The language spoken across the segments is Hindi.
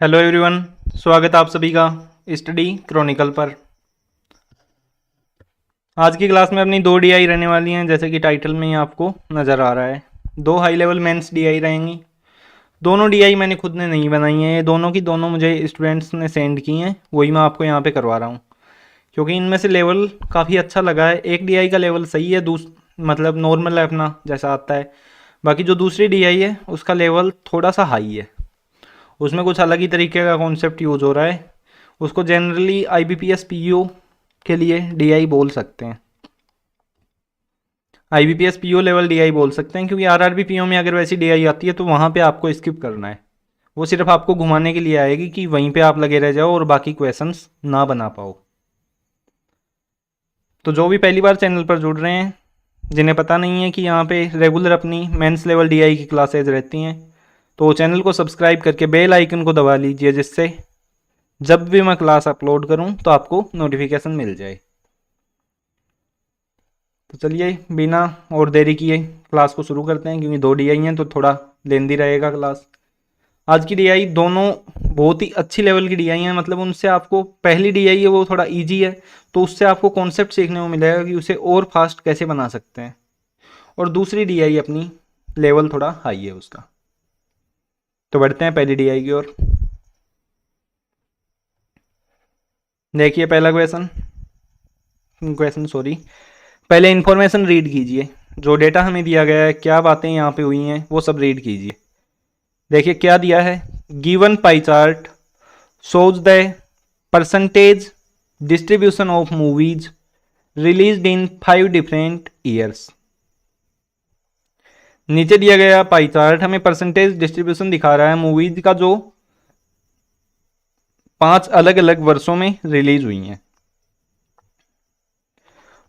हेलो एवरीवन, स्वागत है आप सभी का स्टडी क्रॉनिकल पर। आज की क्लास में अपनी दो डीआई रहने वाली हैं, जैसे कि टाइटल में ही आपको नज़र आ रहा है। दो हाई लेवल मेंस डीआई रहेंगी। दोनों डीआई मैंने खुद ने नहीं बनाई हैं, ये दोनों की दोनों मुझे स्टूडेंट्स ने सेंड की हैं, वही मैं आपको यहाँ पे करवा रहा हूँ। क्योंकि इनमें से लेवल काफ़ी अच्छा लगा है। एक डीआई का लेवल सही है, मतलब नॉर्मल है अपना जैसा आता है। बाकी जो दूसरी डीआई है उसका लेवल थोड़ा सा हाई है, उसमें कुछ अलग ही तरीके का कॉन्सेप्ट यूज़ हो रहा है। उसको जनरली आईबीपीएस पीओ के लिए डीआई बोल सकते हैं, आईबीपीएस पीओ लेवल डीआई बोल सकते हैं। क्योंकि आरआरबी पीओ में अगर वैसी डीआई आती है तो वहाँ पे आपको स्किप करना है, वो सिर्फ आपको घुमाने के लिए आएगी कि वहीं पे आप लगे रह जाओ और बाकी क्वेश्चंस ना बना पाओ। तो जो भी पहली बार चैनल पर जुड़ रहे हैं, जिन्हें पता नहीं है कि यहाँ पे रेगुलर अपनी मेंस लेवल डीआई की क्लासेज रहती हैं, तो चैनल को सब्सक्राइब करके बेल आइकन को दबा लीजिए, जिससे जब भी मैं क्लास अपलोड करूं तो आपको नोटिफिकेशन मिल जाए। तो चलिए बिना और देरी किए क्लास को शुरू करते हैं, क्योंकि दो डीआई हैं तो थोड़ा लेंदी रहेगा क्लास। आज की डीआई दोनों बहुत ही अच्छी लेवल की डीआई हैं, मतलब उनसे आपको पहली डीआई है वो थोड़ा इजी है, तो उससे आपको कॉन्सेप्ट सीखने को मिलेगा कि उसे और फास्ट कैसे बना सकते हैं। और दूसरी डीआई अपनी लेवल थोड़ा हाई है उसका। तो बढ़ते हैं पहली डीआई की ओर। देखिए पहला क्वेश्चन सॉरी, पहले इन्फॉर्मेशन रीड कीजिए। जो डेटा हमें दिया गया है, क्या बातें यहाँ पे हुई हैं, वो सब रीड कीजिए। देखिए क्या दिया है, given pie chart shows the percentage distribution of movies released in 5 different years। नीचे दिया गया पाई चार्ट हमें परसेंटेज डिस्ट्रीब्यूशन दिखा रहा है मूवीज का, जो 5 अलग अलग वर्षों में रिलीज हुई हैं।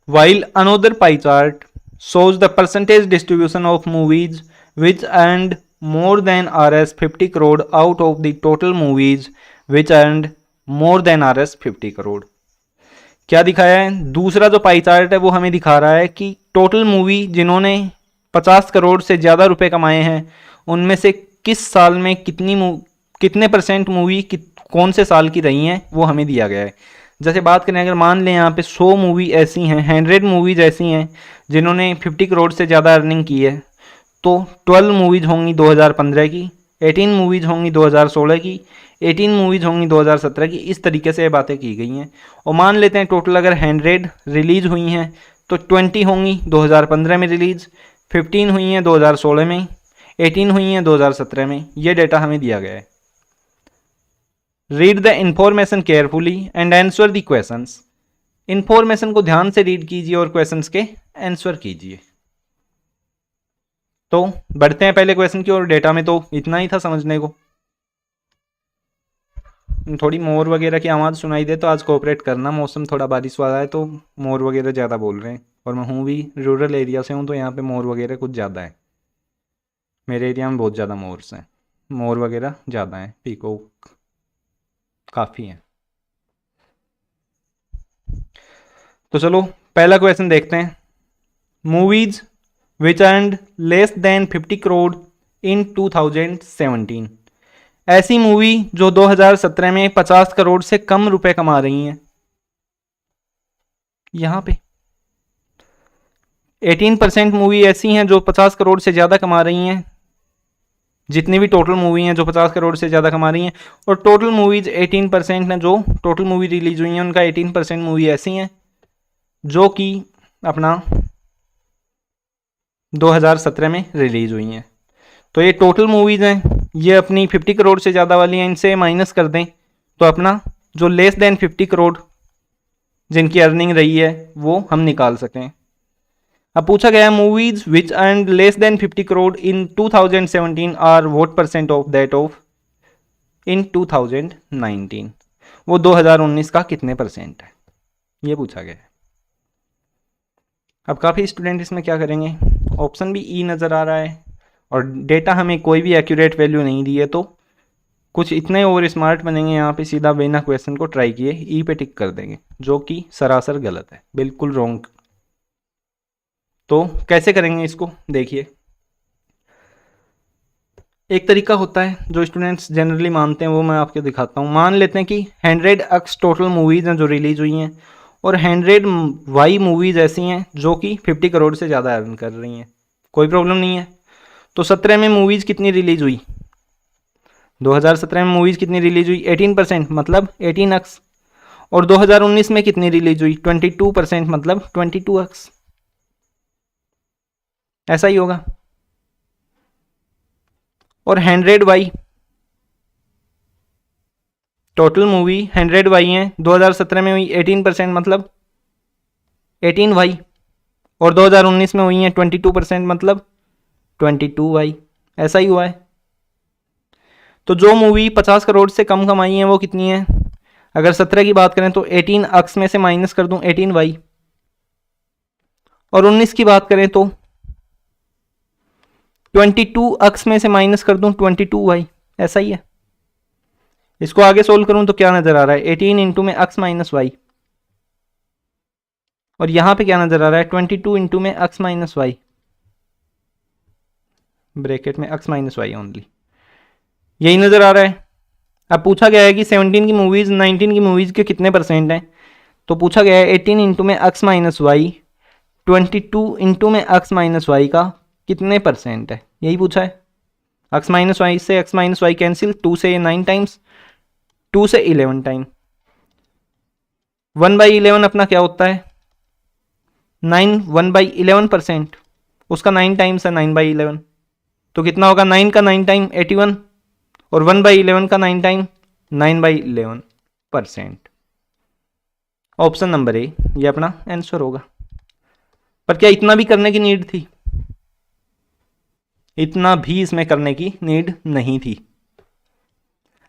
While another pie chart shows the percentage distribution of movies which earned more than Rs 50 crore out of the total movies which earned more than Rs 50 crore। क्या दिखाया है, दूसरा जो पाई चार्ट है वो हमें दिखा रहा है कि टोटल मूवी जिन्होंने 50 करोड़ से ज़्यादा रुपए कमाए हैं, उनमें से किस साल में कितने परसेंट मूवी कौन से साल की रही हैं, वो हमें दिया गया है। जैसे बात करें, अगर मान लें यहाँ पे 100 मूवी ऐसी हैं, 100 मूवीज ऐसी हैं जिन्होंने 50 करोड़ से ज़्यादा अर्निंग की है, तो 12 मूवीज होंगी 2015 की, 18 मूवीज होंगी 2016 की, 18 मूवीज होंगी 2017 की। इस तरीके से ये बातें की गई हैं। और मान लेते हैं टोटल अगर 100 रिलीज हुई हैं तो 20 होंगी 2015 में रिलीज, 15 हुई हैं 2016 में, 18 हुई हैं 2017 में। ये डेटा हमें दिया गया है। Read the information carefully and answer the questions. Information को ध्यान से रीड कीजिए और क्वेश्चंस के आंसर कीजिए। तो बढ़ते हैं पहले क्वेश्चन की ओर। डेटा में तो इतना ही था समझने को। थोड़ी मोर वगैरह की आवाज़ सुनाई दे तो आज कोऑपरेट करना, मौसम थोड़ा बारिश वाला है तो मोर वगैरह ज़्यादा बोल रहे हैं। और मैं हूँ भी रूरल एरिया से हूँ, तो यहाँ पे मोर वगैरह कुछ ज़्यादा है। मेरे एरिया में बहुत ज़्यादा मोर्स हैं, मोर वगैरह ज़्यादा हैं, पीकॉक काफ़ी हैं। तो चलो पहला क्वेश्चन देखते हैं। Movies which earned less than 50 crore in 2017। ऐसी मूवी जो 2017 में 50 करोड़ से कम रुपए कमा रही हैं। यहां पे 18% मूवी ऐसी हैं जो 50 करोड़ से ज़्यादा कमा रही हैं। जितनी भी टोटल मूवी हैं जो 50 करोड़ से ज़्यादा कमा रही हैं, और टोटल मूवीज 18% हैं। जो टोटल मूवी रिलीज हुई हैं उनका 18% मूवी ऐसी हैं जो कि अपना 2017 में रिलीज हुई हैं। तो ये टोटल मूवीज़ हैं, ये अपनी 50 करोड़ से ज़्यादा वाली हैं, इनसे माइनस कर दें तो अपना जो लेस देन 50 करोड़ जिनकी अर्निंग रही है वो हम निकाल सकें। अब पूछा गया movies which earn less than 50 crore in 2017 are what percent of that of in 2019। वो 2019 का कितने परसेंट है, ये पूछा गया है। अब काफ़ी स्टूडेंट इसमें क्या करेंगे, ऑप्शन भी ई नज़र आ रहा है और डेटा हमें कोई भी एक्यूरेट वैल्यू नहीं दी है, तो कुछ इतने ओवर स्मार्ट बनेंगे यहाँ पे, सीधा बिना क्वेश्चन को ट्राई किए ई पे टिक कर देंगे, जो कि सरासर गलत है, बिल्कुल रॉन्ग। तो कैसे करेंगे इसको, देखिए एक तरीका होता है जो स्टूडेंट्स जनरली मानते हैं, वो मैं आपको दिखाता हूँ। मान लेते हैं कि 100x टोटल मूवीज़ हैं जो रिलीज़ हुई हैं और 100y मूवीज़ ऐसी हैं जो कि 50 करोड़ से ज़्यादा अर्न कर रही हैं। कोई प्रॉब्लम नहीं है। तो 17 में मूवीज़ कितनी रिलीज़ हुई? 2017 में मूवीज़ कितनी रिलीज़ हुई? 18%, मतलब 18x। और 2019 में कितनी रिलीज़ हुई? 22%, मतलब 22x। ऐसा ही होगा। और 100y टोटल मूवी 100y हैं, 2017 में हुई 18%, मतलब 18y। और 2019 में हुई हैं 22%, मतलब 22y। ऐसा ही हुआ है। तो जो मूवी 50 करोड़ से कम कमाई है वो कितनी है? अगर 17 की बात करें तो 18x में से माइनस कर दूं 18y, और 19 की बात करें तो 22x में से माइनस कर दूं 22y। ऐसा ही है। इसको आगे सोल्व करूं तो क्या नजर आ रहा है? 18 इंटू में x माइनस वाई, और यहां पे क्या नजर आ रहा है? 22 इंटू में x माइनस वाई, ब्रैकेट में x माइनस वाई ओनली। यही नजर आ रहा है। अब पूछा गया है कि 17 की मूवीज 19 की मूवीज के कितने परसेंट हैं, तो पूछा गया है 18 इंटू में x माइनस वाई, 22 इंटू में x माइनस वाई का कितने परसेंट है, यही पूछा है। x माइनस वाई से x माइनस वाई कैंसिल, 2 से 9 टाइम्स, 2 से 11 टाइम। 1/11 अपना क्या होता है? 9। 1/11%, उसका 9 टाइम्स है 9/11, तो कितना होगा? 9 का 9 टाइम 81, और 1/11 का 9 टाइम 9/11%। ऑप्शन नंबर ए ये अपना आंसर होगा। पर क्या इतना भी करने की नीड थी? इतना भी इसमें करने की नीड नहीं थी।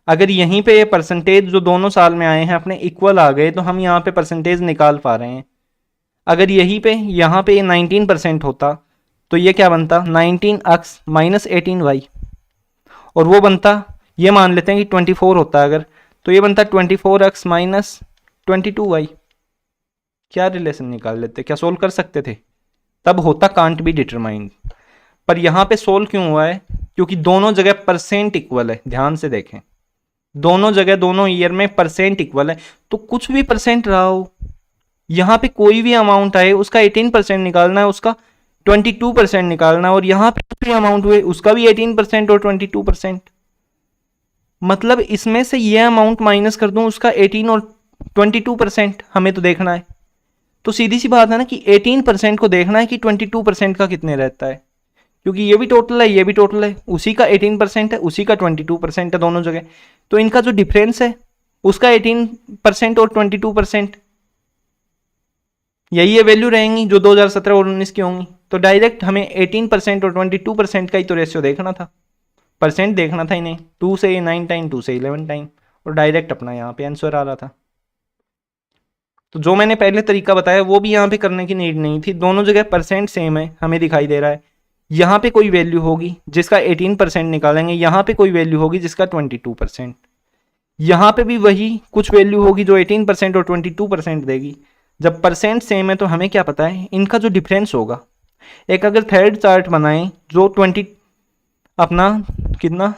अगर यहीं पे ये परसेंटेज जो दोनों साल में आए हैं अपने इक्वल आ गए तो हम यहाँ पे परसेंटेज निकाल पा रहे हैं। अगर यहीं पे यहाँ पे ये 19% होता तो ये क्या बनता? 19x माइनस 18y, और वो बनता, ये मान लेते हैं कि 24 होता अगर, तो ये बनता 24x माइनस 22y। क्या रिलेशन निकाल लेते? क्या सोल्व कर सकते थे? तब होता कांट बी डिटरमाइंड। पर यहां पे सोल्व क्यों हुआ है? क्योंकि दोनों जगह परसेंट इक्वल है। ध्यान से देखें, दोनों जगह दोनों ईयर में परसेंट इक्वल है, तो कुछ भी परसेंट रहा हो, यहां पे कोई भी अमाउंट आए उसका 18% निकालना है, उसका 22% निकालना है, और यहां पे कुछ भी अमाउंट हुए उसका भी 18% और 22%। मतलब इसमें से ये अमाउंट माइनस कर दूं, उसका 18 और 22% हमें तो देखना है। तो सीधी सी बात है ना कि 18% को देखना है कि 22% का कितने रहता है, क्योंकि ये भी टोटल है ये भी टोटल है, उसी का 18% है उसी का 22% है दोनों जगह। तो इनका जो डिफरेंस है उसका 18% और 22%, यही ये वैल्यू रहेंगी जो 2017 और 19 की होंगी। तो डायरेक्ट हमें 18% और 22% का ही तो रेशियो देखना था, परसेंट देखना था इन्हें। 2 से 9 टाइम, 2 से 11 टाइम, और डायरेक्ट अपना यहाँ पे आंसर आ रहा था। तो जो मैंने पहले तरीका बताया वो भी यहाँ पे करने की नीड नहीं थी। दोनों जगह परसेंट सेम है, हमें दिखाई दे रहा है। यहाँ पे कोई वैल्यू होगी जिसका 18% निकालेंगे, यहाँ पे कोई वैल्यू होगी जिसका 22%, यहाँ पे भी वही कुछ वैल्यू होगी जो 18% और 22% देगी। जब परसेंट सेम है तो हमें क्या पता है इनका जो डिफरेंस होगा। एक अगर थर्ड चार्ट बनाएं जो 20 अपना कितना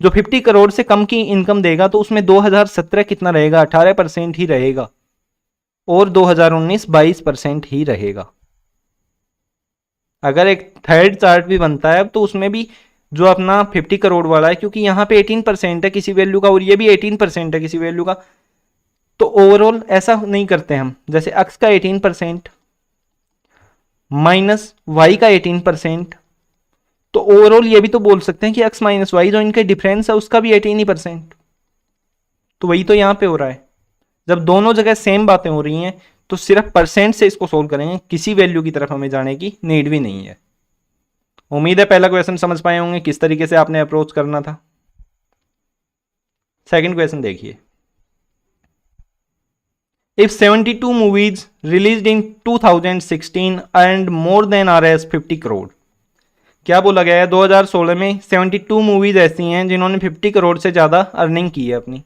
जो 50 करोड़ से कम की इनकम देगा, तो उसमें 2017 कितना रहेगा? 18% ही रहेगा, और 2019 22% ही रहेगा। अगर एक थर्ड चार्ट भी बनता है तो उसमें भी जो अपना 50 करोड़ वाला है, क्योंकि यहाँ पे 18% है किसी वैल्यू का और ये भी 18% है किसी वैल्यू का, तो ओवरऑल ऐसा नहीं करते हम जैसे x का 18% माइनस y का 18%, तो ओवरऑल ये भी तो बोल सकते हैं कि x माइनस वाई जो इनके डिफरेंस है उसका भी 18%। तो वही तो यहाँ पे हो रहा है। जब दोनों जगह सेम बातें हो रही हैं तो सिर्फ परसेंट से इसको सोल्व करेंगे, किसी वैल्यू की तरफ हमें जाने की नीड भी नहीं है। उम्मीद है पहला क्वेश्चन समझ पाए होंगे किस तरीके से आपने अप्रोच करना था। सेकंड क्वेश्चन देखिए, if 72 movies released in 2016 earned more than Rs 50 crore. क्या बोला गया है? 2016 में 72 मूवीज ऐसी हैं जिन्होंने 50 करोड़ से ज्यादा अर्निंग की है अपनी,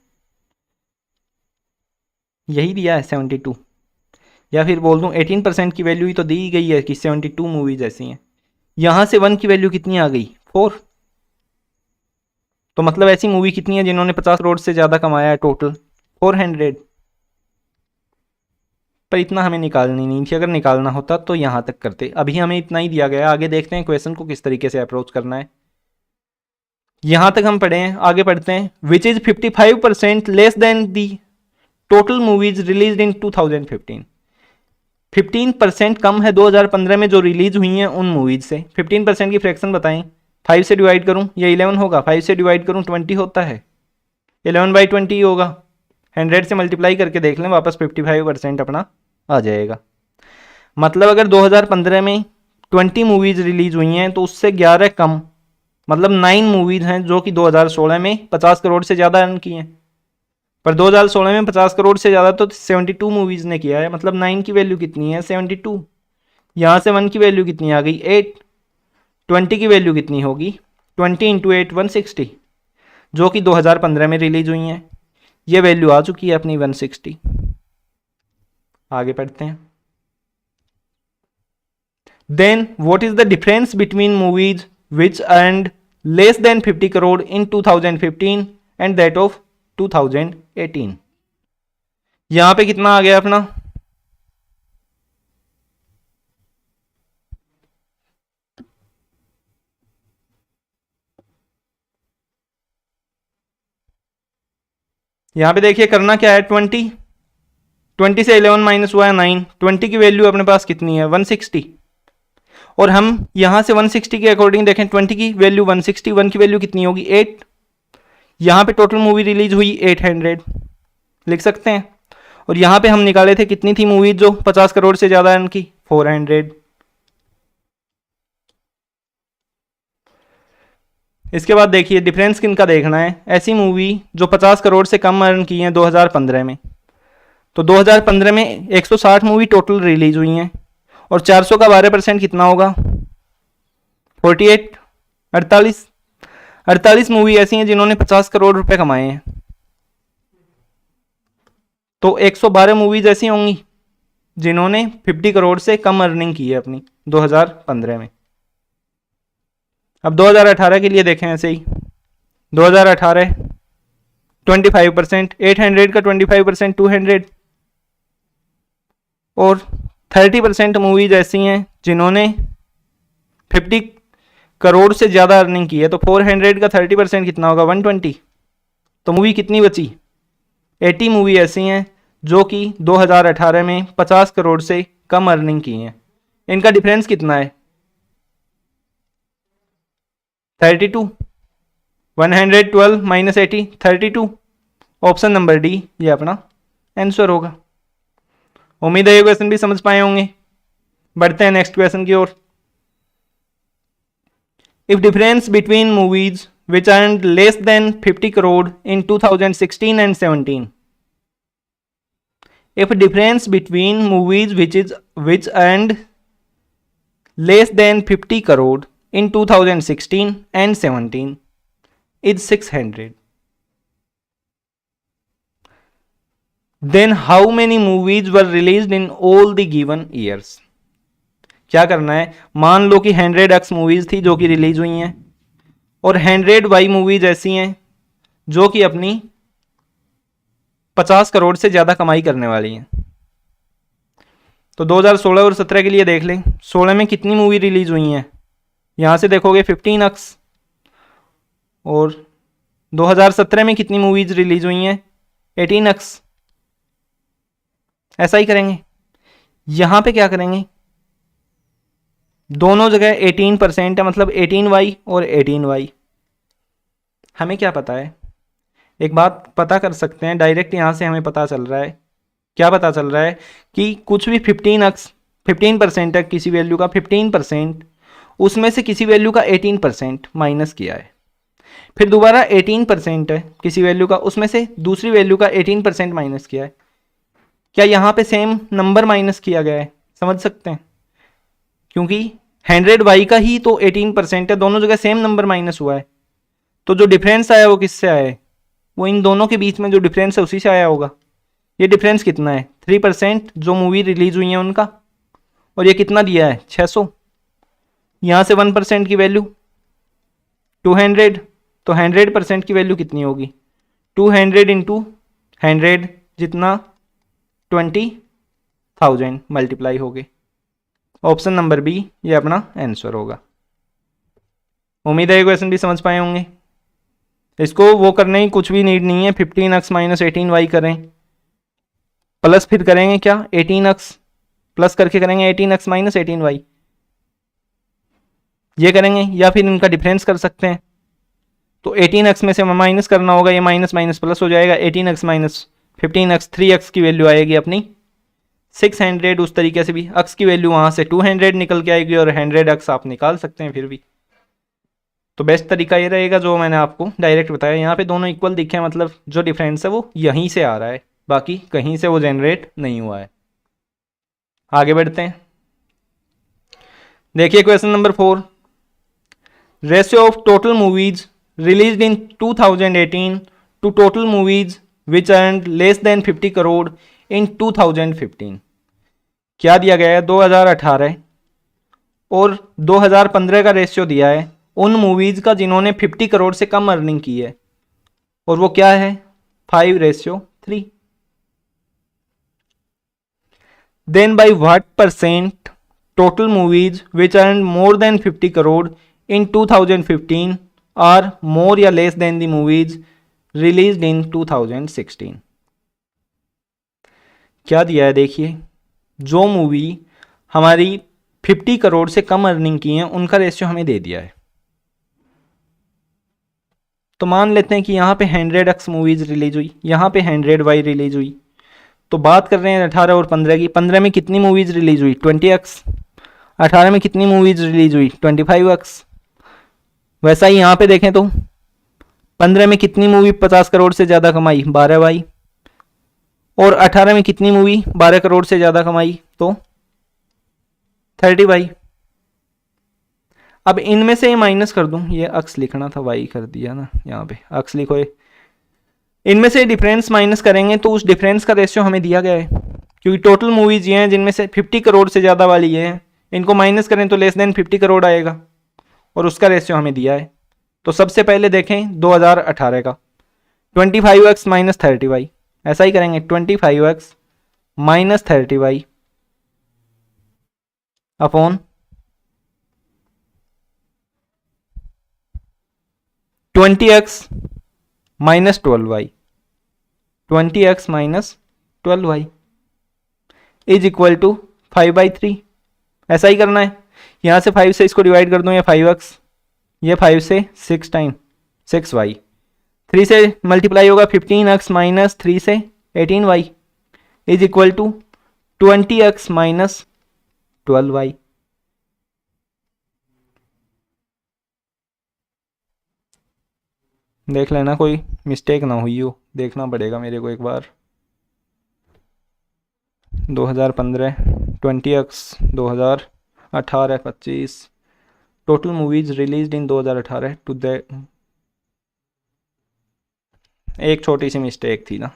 यही दिया है 72, या फिर बोल दूं 18% की वैल्यू ही तो दी गई है कि 72 मूवीज ऐसी हैं। यहां से 1 की वैल्यू कितनी आ गई? 4। तो मतलब ऐसी मूवी कितनी है जिन्होंने 50 करोड़ से ज़्यादा कमाया है टोटल? 400। पर इतना हमें निकालनी नहीं थी, अगर निकालना होता तो यहाँ तक करते। अभी हमें इतना ही दिया गया है, आगे देखते हैं क्वेश्चन को किस तरीके से अप्रोच करना है। यहाँ तक हम पढ़े हैं, आगे पढ़ते हैं। Which is 55% less than the total movies release इन 2015। 15% कम है 2015 में जो रिलीज हुई हैं उन मूवीज से। 15% की फ्रैक्शन बताएं। 5 से डिवाइड करूं या 11 होगा? 5 से डिवाइड करूं 20 होता है, 11/20 होगा। 100 से मल्टीप्लाई करके देख लें, वापस 55% अपना आ जाएगा। मतलब अगर 2015 में 20 मूवीज रिलीज हुई हैं तो उससे 11 कम, मतलब 9 मूवीज हैं जो कि 2016 में 50 करोड़ से ज़्यादा अर्न की हैं। पर 2016 में 50 करोड़ से ज़्यादा तो 72 मूवीज़ ने किया है, मतलब 9 की वैल्यू कितनी है? 72। यहाँ से 1 की वैल्यू कितनी आ गई? 8। 20 की वैल्यू कितनी होगी? 20 इंटू 8 160, जो कि 2015 में रिलीज हुई हैं। ये वैल्यू आ चुकी है अपनी 160। आगे पढ़ते हैं। Then what is the difference between movies which earned less than 50 crore in 2015 and that of 2018? यहां पे कितना आ गया अपना? यहां पे देखिए करना क्या है। 20 से 11 माइनस हुआ है 9। 20 की वैल्यू अपने पास कितनी है? 160। और हम यहां से 160 के अकॉर्डिंग देखें, 20 की वैल्यू 160, 1 की वैल्यू कितनी होगी? 8। यहां पे टोटल मूवी रिलीज हुई 800, लिख सकते हैं। और यहां पे हम निकाले थे कितनी थी मूवी जो 50 करोड़ से ज्यादा अर्न की? 400। इसके बाद देखिए डिफरेंस किनका देखना है। ऐसी मूवी जो 50 करोड़ से कम अर्न की हैं 2015 में, तो 2015 में 160 मूवी टोटल रिलीज हुई हैं और 400 का 12% कितना होगा? 48। 48 मूवी ऐसी हैं जिन्होंने 50 करोड़ रुपए कमाए हैं। तो 112 मूवीज ऐसी होंगी जिन्होंने 50 करोड़ से कम अर्निंग की है अपनी 2015 में। अब 2018 के लिए देखें ऐसे ही। 2018 25%, 800 का 25% 200, और 30% मूवीज ऐसी हैं जिन्होंने 50 करोड़ से ज़्यादा अर्निंग की है। तो 400 का 30% कितना होगा? 120। तो मूवी कितनी बची? 80 मूवी ऐसी हैं जो कि 2018 में 50 करोड़ से कम अर्निंग की हैं। इनका डिफरेंस कितना है? 32। 112 माइनस 80, 32। ऑप्शन नंबर डी ये अपना आंसर होगा। उम्मीद है ये क्वेश्चन भी समझ पाए होंगे। बढ़ते हैं नेक्स्ट क्वेश्चन की ओर। If difference between movies which earned less than 50 crore in 2016 and 17. If difference between movies which earned less than 50 crore in 2016 and 17 is 600, then how many movies were released in all the given years? क्या करना है? मान लो कि 100x मूवीज थी जो कि रिलीज हुई हैं और 100y मूवीज ऐसी हैं जो कि अपनी 50 करोड़ से ज़्यादा कमाई करने वाली हैं। तो 2016 और 17 के लिए देख लें। 16 में कितनी मूवी रिलीज हुई हैं? यहाँ से देखोगे 15x। और 2017 में कितनी मूवीज रिलीज हुई हैं? 18x। ऐसा ही करेंगे। यहाँ पे क्या करेंगे? दोनों जगह 18% है, मतलब 18y और 18y। हमें क्या पता है? एक बात पता कर सकते हैं डायरेक्ट, यहाँ से हमें पता चल रहा है। क्या पता चल रहा है? कि कुछ भी 15% है किसी वैल्यू का 15%, उसमें से किसी वैल्यू का 18% माइनस किया है। फिर दोबारा 18% है किसी वैल्यू का, उसमें से दूसरी वैल्यू का 18% माइनस किया है। क्या यहाँ पे सेम नंबर माइनस किया गया है? समझ सकते हैं, क्योंकि 100y का ही तो 18% है, दोनों जगह सेम नंबर माइनस हुआ है। तो जो डिफरेंस आया वो किससे आया है? वो इन दोनों के बीच में जो डिफरेंस है उसी से आया होगा। ये डिफरेंस कितना है? 3% जो मूवी रिलीज हुई है उनका, और ये कितना दिया है? 600। यहाँ से 1% की वैल्यू 200, तो 100% की वैल्यू कितनी होगी? 200 इंटू 100 जितना 20,000 मल्टीप्लाई हो गए। ऑप्शन नंबर बी ये अपना आंसर होगा। उम्मीद है ये क्वेश्चन भी समझ पाए होंगे। इसको वो करने की कुछ भी नीड नहीं है। 15x माइनस 18y करें, प्लस फिर करेंगे क्या 18x प्लस करके करेंगे 18x माइनस 18y, ये करेंगे, या फिर इनका डिफरेंस कर सकते हैं। तो 18x में से माइनस करना होगा, ये माइनस माइनस प्लस हो जाएगा। 18x माइनस 15x 3x की वैल्यू आएगी अपनी 600। उस तरीके से भी x की वैल्यू वहाँ से 200 निकल के आएगी और 100x आप निकाल सकते हैं फिर भी। तो बेस्ट तरीका ये रहेगा जो मैंने आपको डायरेक्ट बताया। यहाँ पे दोनों इक्वल दिखे, मतलब जो डिफरेंस है वो यहीं से आ रहा है, बाकी कहीं से वो जनरेट नहीं हुआ है। आगे बढ़ते हैं। देखिए question number 4, ratio of total movies released in 2018 to total movies which earned less than 50 crore in 2015। क्या दिया गया है? 2018 और 2015 का रेशियो दिया है उन मूवीज का जिन्होंने 50 करोड़ से कम अर्निंग की है, और वो क्या है? 5:3। Then by what percent total movies which earn more than 50 crore in 2015 are more या less than the movies released in 2016। क्या दिया है देखिए, जो मूवी हमारी 50 करोड़ से कम अर्निंग की है उनका रेशियो हमें दे दिया है। तो मान लेते हैं कि यहाँ पे 100x मूवीज रिलीज हुई, यहाँ पे 100y रिलीज हुई। तो बात कर रहे हैं 18 और 15 की। 15 में कितनी मूवीज रिलीज हुई? 20x। 18 में कितनी मूवीज रिलीज हुई? 25x। वैसा ही यहाँ पे देखें तो 15 में कितनी मूवी 50 करोड़ से ज़्यादा कमाई? 12y। और 18 में कितनी मूवी 12 करोड़ से ज़्यादा कमाई? तो 30y। अब इनमें से ये माइनस कर दूं, ये अक्स लिखना था, वाई कर दिया ना, यहाँ पे अक्स लिखो। इनमें से डिफरेंस माइनस करेंगे तो उस डिफरेंस का रेशियो हमें दिया गया है, क्योंकि टोटल मूवीज ये हैं जिनमें से 50 करोड़ से ज़्यादा वाली ये हैं, इनको माइनस करें तो लेस देन 50 करोड़ आएगा, और उसका रेशियो हमें दिया है। तो सबसे पहले देखें 2018 का 25x माइनस 30y, ऐसा ही करेंगे 25x minus 30y upon 20x minus 12y, 20x minus 12y is equal to 5/3। ऐसा ही करना है, यहाँ से 5 से इसको डिवाइड कर दूँ, ये 5x, ये 5 से 6 टाइम 6y, 3 से मल्टीप्लाई होगा 15x माइनस 3 से 18y is equal to 20x minus 12y। देख लेना कोई मिस्टेक ना हुई हो, देखना पड़ेगा मेरे को एक बार। 2015 20x 2018 25 total movies released in 2018 to the, एक छोटी सी मिस्टेक थी ना,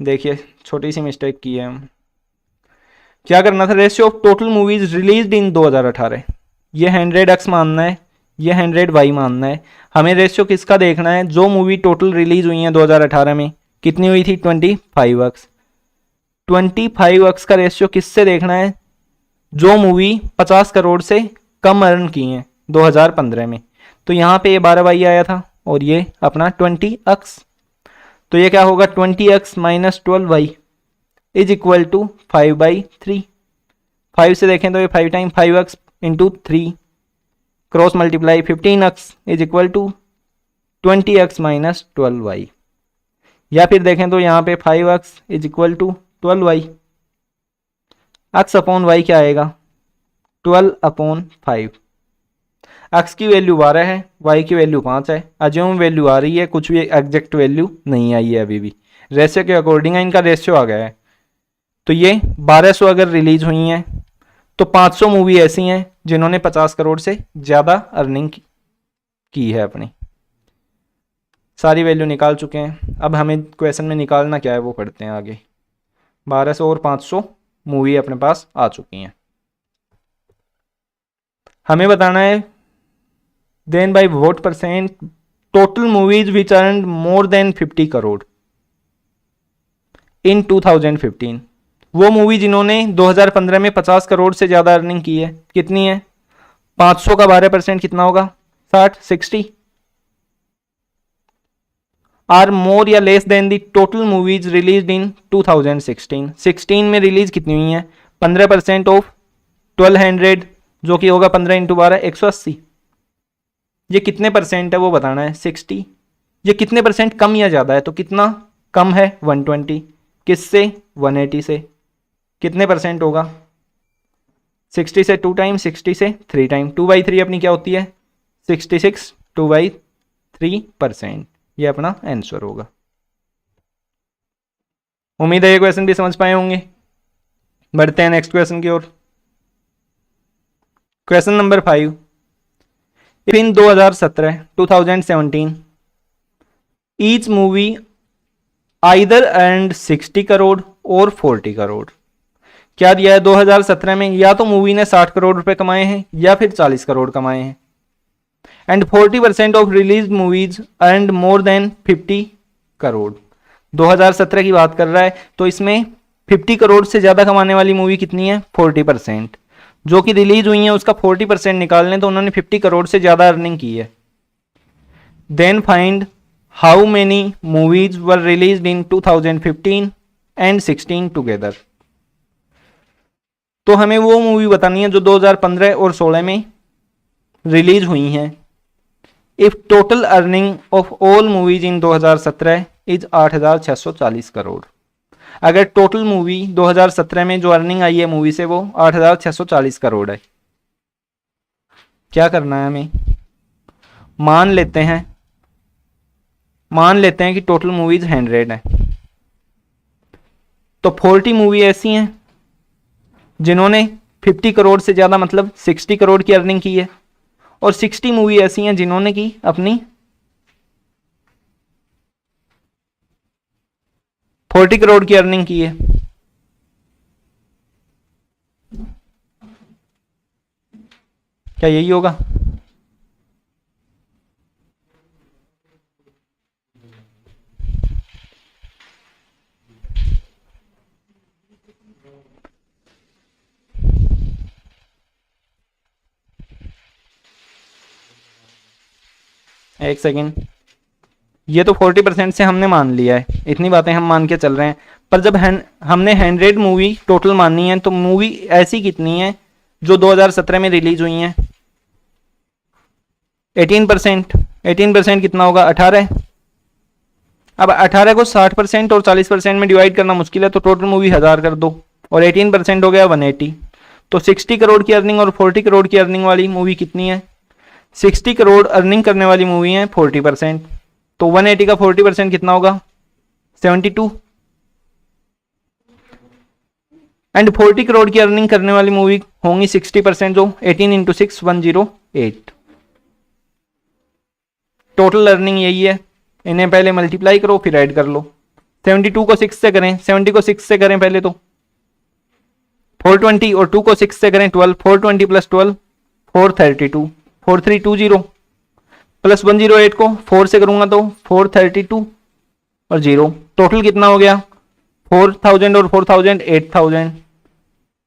देखिए छोटी सी मिस्टेक की है हम। क्या करना था? Ratio of total movies released in 2018, ये 100x मानना है, ये 100y मानना है। हमें रेशियो किसका देखना है? जो मूवी टोटल रिलीज हुई है 2018 में, कितनी हुई थी? 25x। 25x का रेशियो किससे देखना है? जो मूवी 50 करोड़ से कम अर्न की हैं 2015 में। तो यहाँ पे ये 12y आया था और ये अपना 20x, तो ये क्या होगा? 20x minus 12y is equal to 5/3। 5 से देखें तो ये 5 time 5x into 3 cross multiply 15x is equal to 20x minus 12y, या फिर देखें तो यहाँ पे 5x is equal to 12y। x upon y क्या आएगा? 12/5। x की वैल्यू 12 है, y की वैल्यू 5 है। अज्यूम वैल्यू आ रही है, कुछ भी एग्जैक्ट वैल्यू नहीं आई है अभी भी। रेशियो के अकॉर्डिंग इनका रेशियो आ गया है। तो ये 1200 अगर रिलीज हुई हैं तो 500 मूवी ऐसी हैं जिन्होंने 50 करोड़ से ज़्यादा अर्निंग की है अपनी। सारी वैल्यू निकाल चुके हैं। अब हमें क्वेश्चन में निकालना क्या है वो पढ़ते हैं आगे। 1200 और 500 मूवी अपने पास आ चुकी हैं। हमें बताना है then by what percent total movies which earn more than 50 crore in 2015। वो मूवी जिन्होंने 2015 में 50 करोड़ से ज़्यादा अर्निंग की है, कितनी है? 500 का 12% कितना होगा? 60, 60। आर मोर या less than the total movies release इन 2016। 16 में रिलीज कितनी हुई है? 15% ऑफ 1200, जो कि होगा 15 इंटू 12, 180। ये कितने परसेंट है वो बताना है, 60। ये कितने परसेंट कम या ज़्यादा है? तो कितना कम है? 120। किससे? 180 से। कितने परसेंट होगा? 60 से 2 टाइम, 60 से 3 टाइम, 2/3 अपनी क्या होती है? 66, 2/3%। ये अपना आंसर होगा। उम्मीद है ये क्वेश्चन भी समझ पाए होंगे। बढ़ते हैं नेक्स्ट क्वेश्चन की ओर। Question number 5। In 2017 each movie either earned 60 crore और 40 करोड़। क्या दिया है 2017 में? या तो मूवी ने 60 करोड़ रुपए कमाए हैं या फिर 40 करोड़ कमाए हैं। And 40% of release movies earned more than 50 crore. 2017 की बात कर रहा है, तो इसमें 50 करोड़ से ज्यादा कमाने वाली मूवी कितनी है? 40%। जो कि रिलीज हुई है उसका 40% निकालने, तो उन्होंने 50 करोड़ से ज्यादा अर्निंग की है। Then find how many movies were released in 2015 and 16 together. तो हमें वो मूवी बतानी है जो 2015 और 16 में रिलीज हुई हैं। If total earning of all movies in 2017 is 8,640 crore. अगर टोटल मूवी 2017 में जो अर्निंग आई है मूवी से वो 8,640 करोड़ है। क्या करना है हमें? मान लेते हैं कि टोटल मूवीज 100 है, तो 40 मूवी ऐसी हैं जिन्होंने 50 करोड़ से ज्यादा मतलब 60 करोड़ की अर्निंग की है, और 60 मूवी ऐसी हैं जिन्होंने की अपनी 40 करोड़ की अर्निंग की है। क्या यही होगा? एक सेकेंड, ये तो 40% से हमने मान लिया है, इतनी बातें हम मान के चल रहे हैं। पर जब हमने 100 मूवी टोटल माननी है, तो मूवी ऐसी कितनी है जो 2017 में रिलीज हुई हैं? 18%। 18% कितना होगा? 18। अब 18 को 60% और 40% में डिवाइड करना मुश्किल है, तो टोटल मूवी 1000 कर दो, और 18% हो गया 180। तो 60 करोड़ की अर्निंग और 40 करोड़ की अर्निंग वाली मूवी कितनी है? 60 करोड़ अर्निंग करने वाली मूवी है 40%, तो 180 का 40% कितना होगा? 72। एंड 40 करोड़ की अर्निंग करने वाली मूवी होंगी 60%, जो 18 इंटू 6 108। टोटल अर्निंग यही है। इन्हें पहले मल्टीप्लाई करो फिर ऐड कर लो। 72 को 6 से करें, 70 को 6 से करें पहले तो 420, और 2 को 6 से करें 12, 420 प्लस 12 432, 4320 प्लस 108 को 4 से करूंगा तो 432 और 0। टोटल कितना हो गया? 4000 और 4000 8000,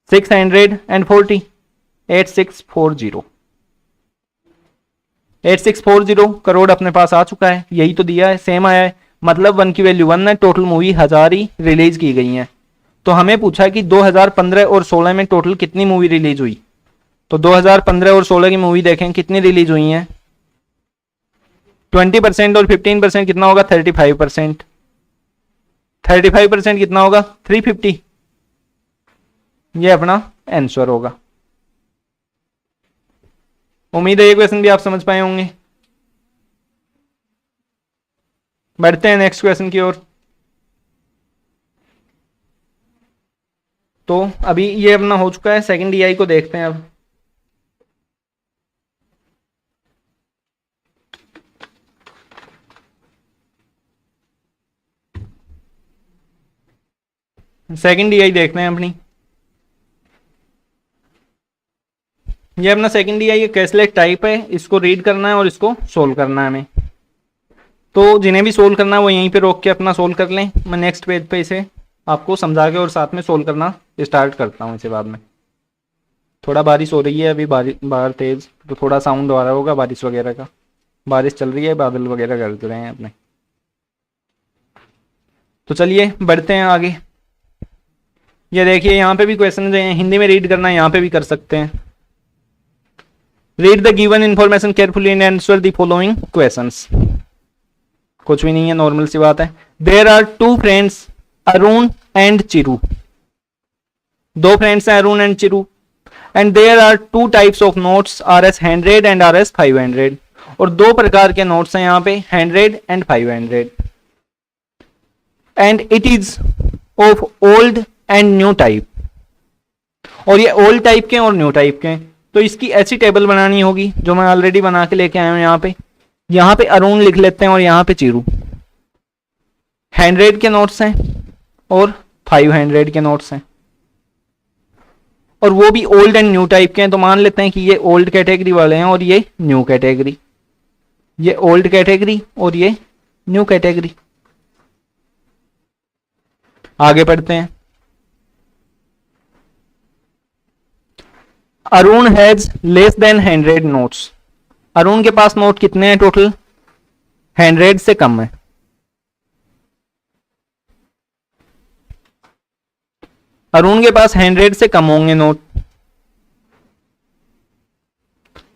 640 8640। 8640 करोड़ अपने पास आ चुका है। यही तो दिया है, सेम आया है, मतलब 1 की वैल्यू 1 है। टोटल मूवी 1000 ही रिलीज की गई है। तो हमें पूछा कि 2015 और 16 में टोटल कितनी मूवी रिलीज हुई। तो 2015 और 16 की मूवी देखें कितनी रिलीज हुई हैं। 20% और 15% कितना होगा? 35%। 35% कितना होगा? 350। ये अपना आंसर होगा। उम्मीद है ये क्वेश्चन भी आप समझ पाए होंगे। बढ़ते हैं नेक्स्ट क्वेश्चन की ओर। तो अभी ये अपना हो चुका है, सेकंड डीआई को देखते हैं अब। सेकंड डीआई देखते हैं अपनी। ये अपना सेकंड डीआई कैसलेट टाइप है, इसको रीड करना है और इसको सोल्व करना है हमें। तो जिन्हें भी सोल्व करना है वो यहीं पे रोक के अपना सोल्व कर लें। मैं नेक्स्ट पेज पे इसे आपको समझा के और साथ में सोल्व करना स्टार्ट करता हूँ इसे बाद में। थोड़ा बारिश हो रही है अभी, बाहर तेज, तो थोड़ा साउंड आ रहा होगा बारिश वगैरह का। बारिश चल रही है, बादल वगैरह गरज रहे हैं अपने। तो चलिए बढ़ते हैं आगे। ये देखिए यहाँ पे भी क्वेश्चन हैं, हिंदी में रीड करना है, यहाँ पे भी कर सकते हैं। Read the given information carefully and answer the following questions. कुछ भी नहीं है, नॉर्मल सी बात है। There are two friends Arun and Chiru. दो फ्रेंड्स हैं Arun and Chiru. And there are two types of notes, RS100 and RS500। और दो प्रकार के नोट्स हैं यहाँ पे, 100 and 500। And it is of old and new type. और ये ओल्ड टाइप के और न्यू टाइप के हैं। तो इसकी ऐसी टेबल बनानी होगी जो मैं ऑलरेडी बना के लेके आया हूं। यहाँ पे अरुण लिख लेते हैं और यहाँ पे चिरू। 100 के नोट्स हैं और 500 के नोट्स हैं, और वो भी ओल्ड एंड न्यू टाइप के हैं। तो मान लेते हैं कि ये ओल्ड कैटेगरी वाले हैं और ये न्यू कैटेगरी। ये ओल्ड कैटेगरी और ये न्यू कैटेगरी। आगे पढ़ते हैं। Arun has less than 100 notes. Arun के पास नोट कितने हैं टोटल? 100 से कम है। अरुण के पास 100 से कम होंगे note.